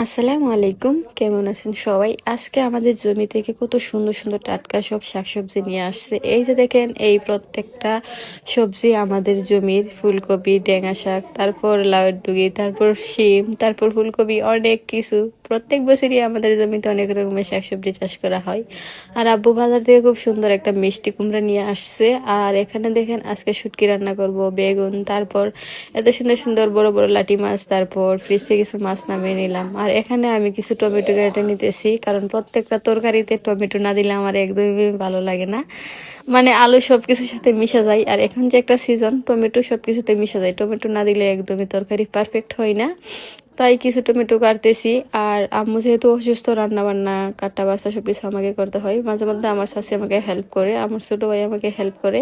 আসসালামু আলাইকুম, কেমন আছেন সবাই? আজকে আমাদের জমি থেকে কত সুন্দর সুন্দর টাটকা সব শাকসবজি নিয়ে আসছে। এই যে দেখেন, এই প্রত্যেকটা সবজি আমাদের জমির। ফুলকপি, ডেঙ্গা শাক, তারপর লাউয়ের ডুগি, তারপর শিম, তারপর ফুলকপি, অনেক কিছু। প্রত্যেক বছরই আমাদের জমিতে অনেক রকমের শাকসবজি চাষ করা হয়। আর আব্বু বাজার থেকে খুব সুন্দর একটা মিষ্টি কুমড়া নিয়ে আসছে। আর এখানে দেখেন, আজকে শুটকি রান্না করব, বেগুন, তারপর এত সুন্দর সুন্দর বড় বড় লাটি মাছ, তারপর ফ্রিজ থেকে কিছু মাছ নামিয়ে নিলাম। আর এখানে আমি কিছু টমেটো কেটে নিতেছি, কারণ প্রত্যেকটা তরকারিতে টমেটো না দিলে আমার একদমই ভালো লাগে না। মানে আলু সব কিছুর সাথে মিশে যায়, আর এখন যে একটা সিজন, টমেটো সব কিছুতে মিশে যায়। টমেটো না দিলে একদমই তরকারি পারফেক্ট হয় না। তাই কিছু টমেটো কাটতেছি। আর আম্মু যেহেতু অসুস্থ, রান্না বান্না কাটা বাছা সব কিছু আমাকে করতে হয়। মাঝে মধ্যে আমার শাশি আমাকে হেল্প করে, আমার ছোট ভাই আমাকে হেল্প করে।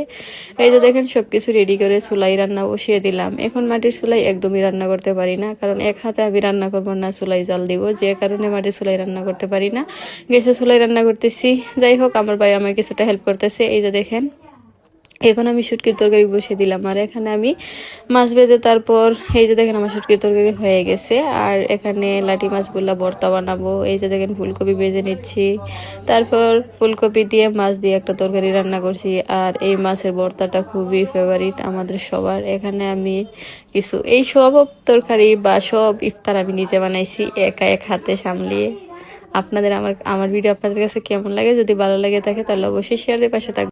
এই যে দেখেন, সব কিছু রেডি করে চুলাই রান্না বসিয়ে দিলাম। এখন মাটির চুলাই একদমই রান্না করতে পারি না, কারণ এক হাতে আমি রান্না করবো না, চুলাই জাল দিব, যে কারণে মাটির চুলাই রান্না করতে পারি না। গ্যাসের চুলাই রান্না করতেছি। যাই হোক, আমার ভাই আমাকে কিছুটা হেল্প করতেছে। এই যে দেখেন, এখন আমি শুটকির তরকারি বসিয়ে দিলাম। আর এখানে আমি মাছ ভেজে, তারপর এই যে দেখেন আমার শুটকির তরকারি হয়ে গেছে। আর এখানে লাটি মাছগুলা ভর্তা বানাবো। এই যে দেখেন, ফুলকপি ভেজে নিচ্ছি, তারপর ফুলকপি দিয়ে মাছ দিয়ে একটা তরকারি রান্না করছি। আর এই মাছের ভর্তাটা খুবই ফেভারিট আমাদের সবার। এখানে আমি কিছু এই সব তরকারি বা সব ইফতার আমি নিজে বানাইছি, একা এক হাতে সামলিয়ে। আপনাদের আমার ভিডিও আপনাদের কাছে কেমন লাগে? যদি ভালো লাগে থাকে তাহলে অবশ্যই শেয়ার দিয়ে পাশে থাকবেন।